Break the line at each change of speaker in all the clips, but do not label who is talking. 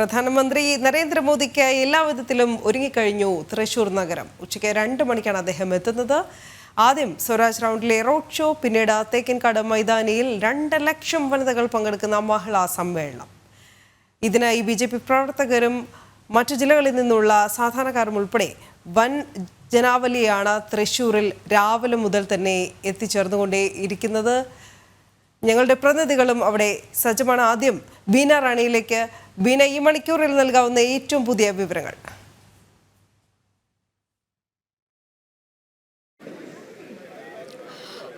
പ്രധാനമന്ത്രി നരേന്ദ്രമോദിക്ക് എല്ലാവിധത്തിലും ഒരുങ്ങിക്കഴിഞ്ഞു തൃശൂർ നഗരം. ഉച്ചയ്ക്ക് 2 മണിക്കാണ് അദ്ദേഹം എത്തുന്നത്. ആദ്യം സ്വരാജ് റൗണ്ടിലെ റോഡ് ഷോ, പിന്നീട് തേക്കിൻകാട് മൈതാനിയിൽ 2 ലക്ഷം വനിതകൾ പങ്കെടുക്കുന്ന മഹിളാ സമ്മേളനം. ഇതിനായി BJP പ്രവർത്തകരും മറ്റു ജില്ലകളിൽ നിന്നുള്ള സാധാരണക്കാരും ഉൾപ്പെടെ വൻ ജനാവലിയാണ് തൃശൂരിൽ രാവിലെ മുതൽ തന്നെ എത്തിച്ചേർന്നുകൊണ്ടേയിരിക്കുന്നത്. ഞങ്ങളുടെ പ്രതിനിധികളും അവിടെ സജ്ജമാണ്. ആദ്യം ബീന റാണിയിലേക്ക്. ബീന, ഈ മണിക്കൂറിൽ നൽകാവുന്ന ഏറ്റവും പുതിയ വിവരങ്ങൾ.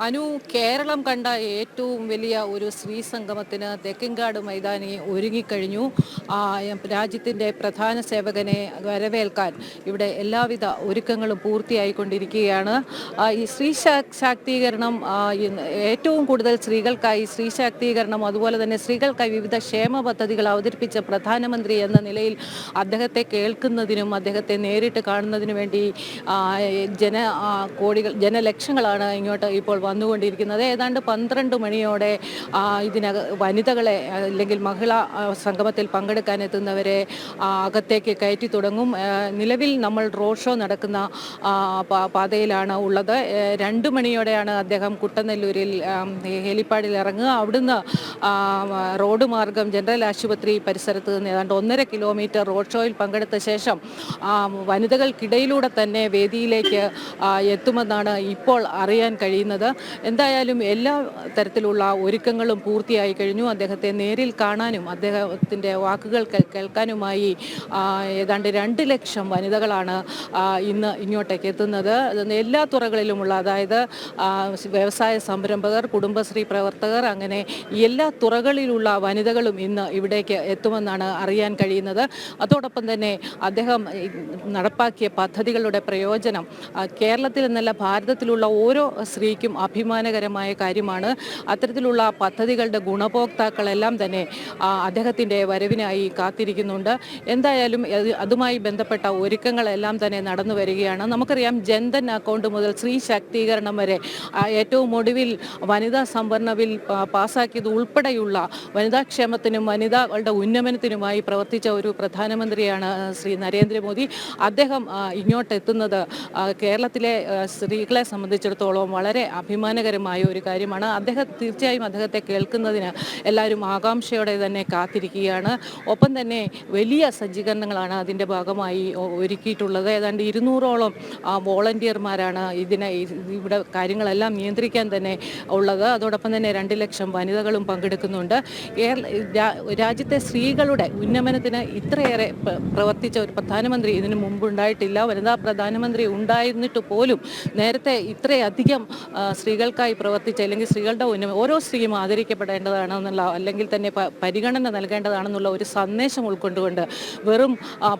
അനു, കേരളം കണ്ട ഏറ്റവും വലിയ ഒരു സ്ത്രീ സംഗമത്തിന് തെക്കിൻകാട് മൈതാനി ഒരുങ്ങിക്കഴിഞ്ഞു. രാജ്യത്തിൻ്റെ പ്രധാന സേവകനെ വരവേൽക്കാൻ ഇവിടെ എല്ലാവിധ ഒരുക്കങ്ങളും പൂർത്തിയായിക്കൊണ്ടിരിക്കുകയാണ്. ഈ സ്ത്രീ ശാക്തീകരണം, ഏറ്റവും കൂടുതൽ സ്ത്രീകൾക്കായി സ്ത്രീ ശാക്തീകരണം, അതുപോലെ തന്നെ സ്ത്രീകൾക്കായി വിവിധ ക്ഷേമ പദ്ധതികൾ അവതരിപ്പിച്ച പ്രധാനമന്ത്രി എന്ന നിലയിൽ അദ്ദേഹത്തെ കേൾക്കുന്നതിനും അദ്ദേഹത്തെ നേരിട്ട് കാണുന്നതിനു വേണ്ടി ജനലക്ഷങ്ങളാണ് ഇങ്ങോട്ട് ഇപ്പോൾ വന്നുകൊണ്ടിരിക്കുന്നത്. ഏതാണ്ട് 12 മണിയോടെ വനിതകളെ അല്ലെങ്കിൽ മഹിളാ സംഗമത്തിൽ പങ്കെടുക്കാൻ എത്തുന്നവരെ അകത്തേക്ക് കയറ്റി തുടങ്ങും. നിലവിൽ നമ്മൾ റോഡ് ഷോ നടക്കുന്ന പാതയിലാണ് ഉള്ളത്. 2 മണിയോടെയാണ് അദ്ദേഹം കുട്ടനെല്ലൂരിൽ ഹെലിപ്പാഡിൽ ഇറങ്ങുക. അവിടുന്ന് റോഡ് മാർഗം ജനറൽ ആശുപത്രി പരിസരത്ത് നിന്ന് ഏതാണ്ട് 1.5 കിലോമീറ്റർ റോഡ് ഷോയിൽ പങ്കെടുത്ത ശേഷം വനിതകൾക്കിടയിലൂടെ തന്നെ വേദിയിലേക്ക് എത്തുമെന്നാണ് ഇപ്പോൾ അറിയാൻ കഴിയുന്നത്. എന്തായാലും എല്ലാ തരത്തിലുള്ള ഒരുക്കങ്ങളും പൂർത്തിയായി കഴിഞ്ഞു. അദ്ദേഹത്തെ നേരിൽ കാണാനും അദ്ദേഹത്തിൻ്റെ വാക്കുകൾ കേൾക്കാനുമായി ഏതാണ്ട് 2 ലക്ഷം വനിതകളാണ് ഇന്ന് ഇങ്ങോട്ടേക്ക് എത്തുന്നത്. എല്ലാ തുറകളിലുമുള്ള, അതായത് വ്യവസായ സംരംഭകർ, കുടുംബശ്രീ പ്രവർത്തകർ, അങ്ങനെ എല്ലാ തുറകളിലുള്ള വനിതകളും ഇന്ന് ഇവിടേക്ക് എത്തുമെന്നാണ് അറിയാൻ കഴിയുന്നത്. അതോടൊപ്പം തന്നെ അദ്ദേഹം നടപ്പാക്കിയ പദ്ധതികളുടെ പ്രയോജനം കേരളത്തിൽ എന്നല്ല ഭാരതത്തിലുള്ള ഓരോ സ്ത്രീക്കും അഭിമാനകരമായ കാര്യമാണ്. അത്തരത്തിലുള്ള പദ്ധതികളുടെ ഗുണഭോക്താക്കളെല്ലാം തന്നെ അദ്ദേഹത്തിൻ്റെ വരവിനായി കാത്തിരിക്കുന്നുണ്ട്. എന്തായാലും അതുമായി ബന്ധപ്പെട്ട ഒരുക്കങ്ങളെല്ലാം തന്നെ നടന്നു വരികയാണ്. നമുക്കറിയാം, ജൻധൻ അക്കൗണ്ട് മുതൽ സ്ത്രീ ശാക്തീകരണം വരെ, ഏറ്റവും ഒടുവിൽ വനിതാ സംവരണ ബിൽ പാസ്സാക്കിയത് ഉൾപ്പെടെയുള്ള വനിതാക്ഷേമത്തിനും വനിതകളുടെ ഉന്നമനത്തിനുമായി പ്രവർത്തിച്ച ഒരു പ്രധാനമന്ത്രിയാണ് ശ്രീ നരേന്ദ്രമോദി. അദ്ദേഹം ഇങ്ങോട്ടെത്തുന്നത് കേരളത്തിലെ സ്ത്രീകളെ സംബന്ധിച്ചിടത്തോളം വളരെ അഭിമാനകരമായ ഒരു കാര്യമാണ്. തീർച്ചയായും അദ്ദേഹത്തെ കേൾക്കുന്നതിന് എല്ലാവരും ആകാംക്ഷയോടെ തന്നെ കാത്തിരിക്കുകയാണ്. ഒപ്പം തന്നെ വലിയ സജ്ജീകരണങ്ങളാണ് അതിൻ്റെ ഭാഗമായി ഒരുക്കിയിട്ടുള്ളത്. ഏതാണ്ട് 200ഓളം വോളണ്ടിയർമാരാണ് ഇവിടെ കാര്യങ്ങളെല്ലാം നിയന്ത്രിക്കാൻ തന്നെ ഉള്ളത്. അതോടൊപ്പം തന്നെ 2 ലക്ഷം വനിതകളും പങ്കെടുക്കുന്നുണ്ട്. രാജ്യത്തെ സ്ത്രീകളുടെ ഉന്നമനത്തിന് ഇത്രയേറെ പ്രവർത്തിച്ച ഒരു പ്രധാനമന്ത്രി ഇതിനു മുമ്പുണ്ടായിട്ടില്ല. വനിതാ പ്രധാനമന്ത്രി ഉണ്ടായിരുന്നിട്ട് പോലും നേരത്തെ ഇത്രയധികം സ്ത്രീകൾക്കായി പ്രവർത്തിച്ച, അല്ലെങ്കിൽ സ്ത്രീകളുടെ ഓരോ സ്ത്രീയും ആദരിക്കപ്പെടേണ്ടതാണെന്നുള്ള, അല്ലെങ്കിൽ തന്നെ പരിഗണന നൽകേണ്ടതാണെന്നുള്ള ഒരു സന്ദേശം ഉൾക്കൊണ്ടുകൊണ്ട് വെറും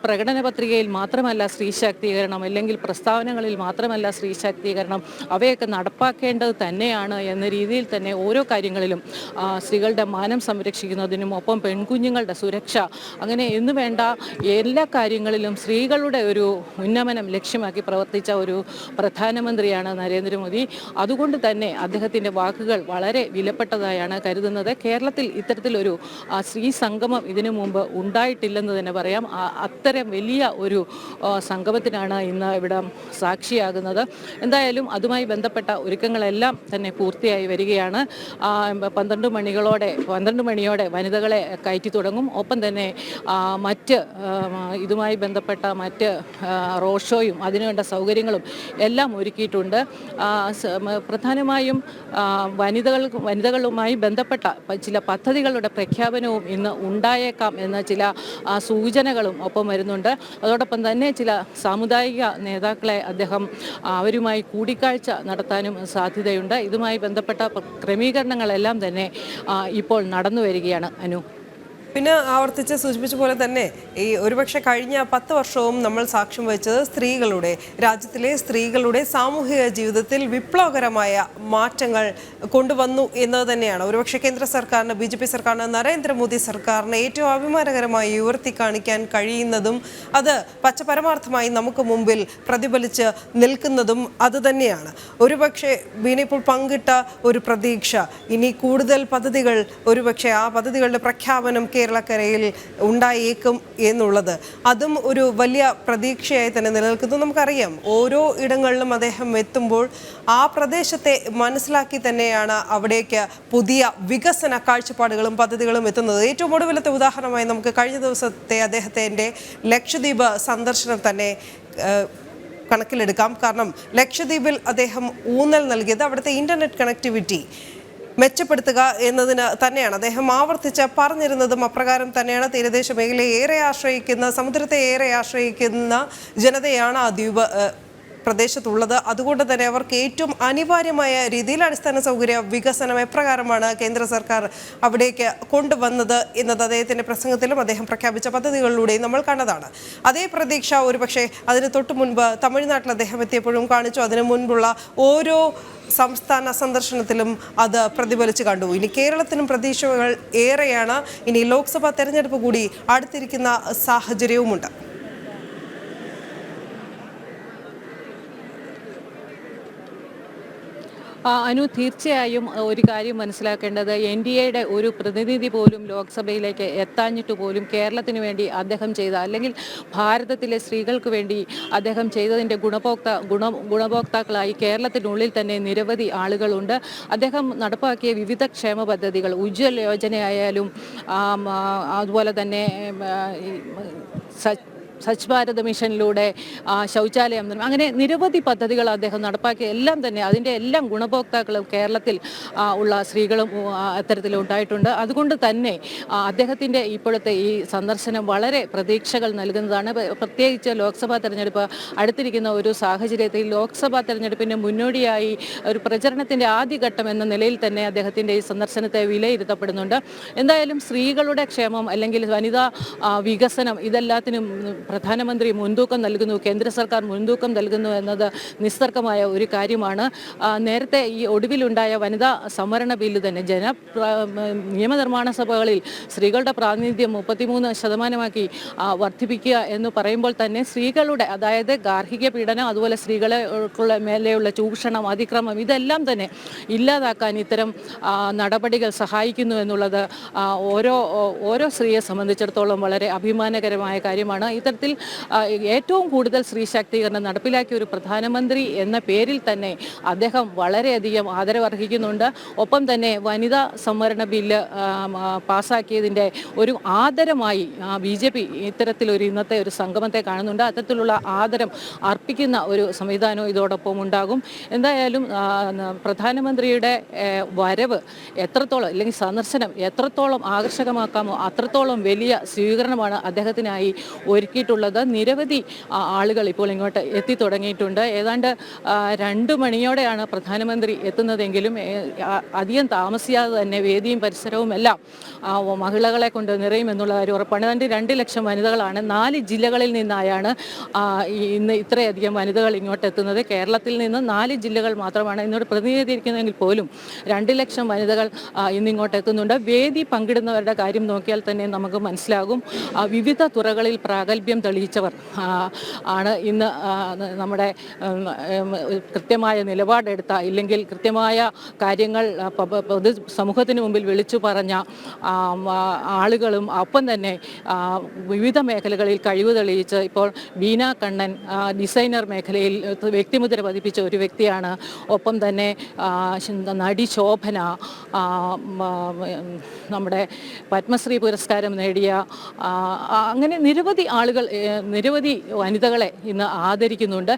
പ്രകടന പത്രികയിൽ മാത്രമല്ല സ്ത്രീ ശാക്തീകരണം, അല്ലെങ്കിൽ പ്രസ്താവനകളിൽ മാത്രമല്ല സ്ത്രീ ശാക്തീകരണം, അവയൊക്കെ നടപ്പാക്കേണ്ടത് തന്നെയാണ് എന്ന രീതിയിൽ തന്നെ ഓരോ കാര്യങ്ങളിലും സ്ത്രീകളുടെ മാനം സംരക്ഷിക്കുന്നതിനും ഒപ്പം പെൺകുഞ്ഞുങ്ങളുടെ സുരക്ഷ, അങ്ങനെ എന്നു വേണ്ട എല്ലാ കാര്യങ്ങളിലും സ്ത്രീകളുടെ ഒരു ഉന്നമനം ലക്ഷ്യമാക്കി പ്രവർത്തിച്ച ഒരു പ്രധാനമന്ത്രിയാണ് നരേന്ദ്രമോദി. അതുകൊണ്ട് തന്നെ അദ്ദേഹത്തിൻ്റെ വാക്കുകൾ വളരെ വിലപ്പെട്ടതായാണ് കരുതുന്നത്. കേരളത്തിൽ ഇത്തരത്തിലൊരു സ്ത്രീ സംഗമം ഇതിനു മുമ്പ് ഉണ്ടായിട്ടില്ലെന്ന് തന്നെ പറയാം. അത്തരം വലിയ ഒരു സംഗമത്തിനാണ് ഇന്ന് ഇവിടെ സാക്ഷിയാകുന്നത്. എന്തായാലും അതുമായി ബന്ധപ്പെട്ട ഒരുക്കങ്ങളെല്ലാം തന്നെ പൂർത്തിയായി വരികയാണ്. 12 മണിയോടെ വനിതകളെ കയറ്റി തുടങ്ങും. ഒപ്പം തന്നെ ഇതുമായി ബന്ധപ്പെട്ട മറ്റ് റോഡ് ഷോയും അതിനുവേണ്ട സൗകര്യങ്ങളും എല്ലാം ഒരുക്കിയിട്ടുണ്ട്. പ്രധാനമായും വനിതകളുമായി ബന്ധപ്പെട്ട ചില പദ്ധതികളുടെ പ്രഖ്യാപനവും ഇന്ന് ഉണ്ടായേക്കാം എന്ന ചില സൂചനകളും ഒപ്പം വരുന്നുണ്ട്. അതോടൊപ്പം തന്നെ ചില സാമുദായിക നേതാക്കളെ അവരുമായി കൂടിക്കാഴ്ച നടത്താനും സാധ്യതയുണ്ട്. ഇതുമായി ബന്ധപ്പെട്ട ക്രമീകരണങ്ങളെല്ലാം തന്നെ ഇപ്പോൾ നടന്നു വരികയാണ്. അനു,
പിന്നെ ആവർത്തിച്ച് സൂചിപ്പിച്ച പോലെ തന്നെ ഈ ഒരുപക്ഷെ കഴിഞ്ഞ 10 വർഷവും നമ്മൾ സാക്ഷ്യം വഹിച്ചത് രാജ്യത്തിലെ സ്ത്രീകളുടെ സാമൂഹിക ജീവിതത്തിൽ വിപ്ലവകരമായ മാറ്റങ്ങൾ കൊണ്ടുവന്നു എന്നത് തന്നെയാണ്. ഒരുപക്ഷെ കേന്ദ്ര സർക്കാരിന്, BJP സർക്കാരിന്, നരേന്ദ്രമോദി സർക്കാരിന് ഏറ്റവും അഭിമാനകരമായി ഉയർത്തി കാണിക്കാൻ കഴിയുന്നതും അത് പച്ചപരമാർത്ഥമായി നമുക്ക് മുമ്പിൽ പ്രതിഫലിച്ച് നിൽക്കുന്നതും അതുതന്നെയാണ്. ഒരുപക്ഷെ ബീനിപ്പോൾ പങ്കിട്ട ഒരു പ്രതീക്ഷ, ഇനി കൂടുതൽ പദ്ധതികൾ, ഒരുപക്ഷെ ആ പദ്ധതികളുടെ പ്രഖ്യാപനം കേരളക്കരയിൽ ഉണ്ടായേക്കും എന്നുള്ളത് അതും ഒരു വലിയ പ്രതീക്ഷയായി തന്നെ നിലനിൽക്കുന്നു. നമുക്കറിയാം ഓരോ ഇടങ്ങളിലും അദ്ദേഹം എത്തുമ്പോൾ ആ പ്രദേശത്തെ മനസ്സിലാക്കി തന്നെയാണ് അവിടേക്ക് പുതിയ വികസന കാഴ്ചപ്പാടുകളും പദ്ധതികളും എത്തുന്നത്. ഏറ്റവും ഒടുവിലത്തെ ഉദാഹരണമായി നമുക്ക് കഴിഞ്ഞ ദിവസത്തെ അദ്ദേഹത്തിൻ്റെ ലക്ഷദ്വീപ് സന്ദർശനം തന്നെ കണക്കിലെടുക്കാം. കാരണം ലക്ഷദ്വീപിൽ അദ്ദേഹം ഊന്നൽ നൽകിയത് അവിടുത്തെ ഇന്റർനെറ്റ് കണക്ടിവിറ്റി മെച്ചപ്പെടുത്തുക എന്നതിന് തന്നെയാണ്. അദ്ദേഹം ആവർത്തിച്ച് പറഞ്ഞിരുന്നതും അപ്രകാരം തന്നെയാണ്. തീരദേശ മേഖലയെ ഏറെ ആശ്രയിക്കുന്ന, സമുദ്രത്തെ ഏറെ ആശ്രയിക്കുന്ന ജനതയാണ് ആ ദ്വീപ് പ്രദേശത്തുള്ളത്. അതുകൊണ്ട് തന്നെ അവർക്ക് ഏറ്റവും അനിവാര്യമായ രീതിയിൽ അടിസ്ഥാന സൗകര്യ വികസനം എപ്രകാരമാണ് കേന്ദ്ര സർക്കാർ അവിടേക്ക് കൊണ്ടുവന്നത് എന്നത് അദ്ദേഹത്തിൻ്റെ പ്രസംഗത്തിലും അദ്ദേഹം പ്രഖ്യാപിച്ച പദ്ധതികളിലൂടെയും നമ്മൾ കണ്ടതാണ്. അതേ പ്രതീക്ഷ ഒരുപക്ഷെ അതിന് തൊട്ട് മുൻപ് തമിഴ്നാട്ടിൽ അദ്ദേഹം എത്തിയപ്പോഴും കാണിച്ചു. അതിനു മുൻപുള്ള ഓരോ സംസ്ഥാന സന്ദർശനത്തിലും അത് പ്രതിഫലിച്ച് കണ്ടു. ഇനി കേരളത്തിനും പ്രതീക്ഷകൾ ഏറെയാണ്. ഇനി ലോക്സഭാ തെരഞ്ഞെടുപ്പ് കൂടി അടുത്തിരിക്കുന്ന സാഹചര്യവുമുണ്ട്.
അനു, തീർച്ചയായും ഒരു കാര്യം മനസ്സിലാക്കേണ്ടത്, NDAയുടെ ഒരു പ്രതിനിധി പോലും ലോക്സഭയിലേക്ക് എത്താഞ്ഞിട്ട് പോലും കേരളത്തിന് വേണ്ടി അദ്ദേഹം ചെയ്ത, അല്ലെങ്കിൽ ഭാരതത്തിലെ സ്ത്രീകൾക്ക് വേണ്ടി അദ്ദേഹം ചെയ്തതിൻ്റെ ഗുണഭോക്താക്കളായി കേരളത്തിനുള്ളിൽ തന്നെ നിരവധി ആളുകളുണ്ട്. അദ്ദേഹം നടപ്പാക്കിയ വിവിധ ക്ഷേമ പദ്ധതികൾ, ഉജ്ജ്വൽ യോജനയായാലും അതുപോലെ തന്നെ സ്വച്ഛ് ഭാരത് മിഷനിലൂടെ ശൗചാലയം, അങ്ങനെ നിരവധി പദ്ധതികൾ അദ്ദേഹം നടപ്പാക്കിയ എല്ലാം തന്നെ അതിൻ്റെ എല്ലാം ഗുണഭോക്താക്കളും കേരളത്തിൽ ഉള്ള സ്ത്രീകളും അത്തരത്തിലുണ്ടായിട്ടുണ്ട്. അതുകൊണ്ട് തന്നെ അദ്ദേഹത്തിൻ്റെ ഇപ്പോഴത്തെ ഈ സന്ദർശനം വളരെ പ്രതീക്ഷകൾ നൽകുന്നതാണ്. പ്രത്യേകിച്ച് ലോക്സഭാ തെരഞ്ഞെടുപ്പ് അടുത്തിരിക്കുന്ന ഒരു സാഹചര്യത്തിൽ ലോക്സഭാ തെരഞ്ഞെടുപ്പിന് മുന്നോടിയായി ഒരു പ്രചരണത്തിൻ്റെ ആദ്യഘട്ടം എന്ന നിലയിൽ തന്നെ അദ്ദേഹത്തിൻ്റെ ഈ സന്ദർശനത്തെ വിലയിരുത്തപ്പെടുന്നുണ്ട്. എന്തായാലും സ്ത്രീകളുടെ ക്ഷേമം അല്ലെങ്കിൽ വനിതാ വികസനം ഇതെല്ലാത്തിനും പ്രധാനമന്ത്രി മുൻതൂക്കം നൽകുന്നു, കേന്ദ്ര സർക്കാർ മുൻതൂക്കം നൽകുന്നു എന്നത് നിസ്തർക്കമായ ഒരു കാര്യമാണ്. നേരത്തെ ഈ ഒടുവിലുണ്ടായ വനിതാ സംവരണ ബില്ല് തന്നെ നിയമനിർമ്മാണ സഭകളിൽ സ്ത്രീകളുടെ പ്രാതിനിധ്യം 33% വർദ്ധിപ്പിക്കുക എന്ന് പറയുമ്പോൾ തന്നെ സ്ത്രീകളുടെ, അതായത് ഗാർഹിക പീഡനം, അതുപോലെ സ്ത്രീകളെ മേലെയുള്ള ചൂഷണം, അതിക്രമം ഇതെല്ലാം തന്നെ ഇല്ലാതാക്കാൻ ഇത്തരം നടപടികൾ സഹായിക്കുന്നു എന്നുള്ളത് ഓരോ സ്ത്രീയെ സംബന്ധിച്ചിടത്തോളം വളരെ അഭിമാനകരമായ കാര്യമാണ്. ഇത്തരത്തിൽ ഏറ്റവും കൂടുതൽ സ്ത്രീ ശാക്തീകരണം നടപ്പിലാക്കിയ ഒരു പ്രധാനമന്ത്രി എന്ന പേരിൽ തന്നെ അദ്ദേഹം വളരെയധികം ആദരവർഹിക്കുന്നുണ്ട്. ഒപ്പം തന്നെ വനിതാ സംവരണ ബില്ല് പാസ്സാക്കിയതിൻ്റെ ഒരു ആദരമായി BJP ഇത്തരത്തിലൊരു ഇന്നത്തെ ഒരു സംഗമത്തെ കാണുന്നുണ്ട്. അത്തരത്തിലുള്ള ആദരം അർപ്പിക്കുന്ന ഒരു സംവിധാനവും ഇതോടൊപ്പം ഉണ്ടാകും. എന്തായാലും പ്രധാനമന്ത്രിയുടെ വരവ് എത്രത്തോളം, അല്ലെങ്കിൽ സന്ദർശനം എത്രത്തോളം ആകർഷകമാക്കാമോ അത്രത്തോളം വലിയ സ്വീകരണമാണ് അദ്ദേഹത്തിനായി ഒരുക്കിയിട്ടുള്ളത്. നിരവധി ആളുകൾ ഇപ്പോൾ ഇങ്ങോട്ട് എത്തിത്തുടങ്ങിയിട്ടുണ്ട്. ഏതാണ്ട് 2 മണിയോടെയാണ് പ്രധാനമന്ത്രി എത്തുന്നതെങ്കിലും അധികം താമസിയാതെ തന്നെ വേദിയും പരിസരവും എല്ലാം മഹിളകളെ കൊണ്ട് നിറയുമെന്നുള്ള കാര്യം ഉറപ്പാണ്. ഏതാണ്ട് 2 ലക്ഷം വനിതകളാണ് 4 ജില്ലകളിൽ നിന്നായാണ് ഇന്ന് ഇത്രയധികം വനിതകൾ ഇങ്ങോട്ട് എത്തുന്നത്. കേരളത്തിൽ നിന്ന് 4 ജില്ലകൾ മാത്രമാണ് ഇന്നോട് പ്രതിനിധീകരിക്കുന്നതെങ്കിൽ പോലും 2 ലക്ഷം വനിതകൾ ഇന്നിങ്ങോട്ട് എത്തുന്നുണ്ട്. വേദി പങ്കിടുന്നവരുടെ കാര്യം നോക്കിയാൽ തന്നെ നമുക്ക് മനസ്സിലാകും. വിവിധ തുറകളിൽ പ്രാഗൽഭ്യം തെളിയിച്ചവർ ആണ് ഇന്ന് നമ്മുടെ കൃത്യമായ നിലപാടെടുത്ത, ഇല്ലെങ്കിൽ കൃത്യമായ കാര്യങ്ങൾ പൊതു സമൂഹത്തിന് മുമ്പിൽ വിളിച്ചു പറഞ്ഞ ആളുകളും ഒപ്പം തന്നെ വിവിധ മേഖലകളിൽ കഴിവ് തെളിയിച്ച് ഇപ്പോൾ ബീന കണ്ണൻ ഡിസൈനർ മേഖലയിൽ വ്യക്തിമുദ്ര പതിപ്പിച്ച ഒരു വ്യക്തിയാണ്. ഒപ്പം തന്നെ നടി ശോഭന, നമ്മുടെ പത്മശ്രീ പുരസ്കാരം നേടിയ, അങ്ങനെ നിരവധി ആളുകൾ, നിരവധി വനിതകളെ ഇന്ന് ആദരിക്കുന്നുണ്ട്.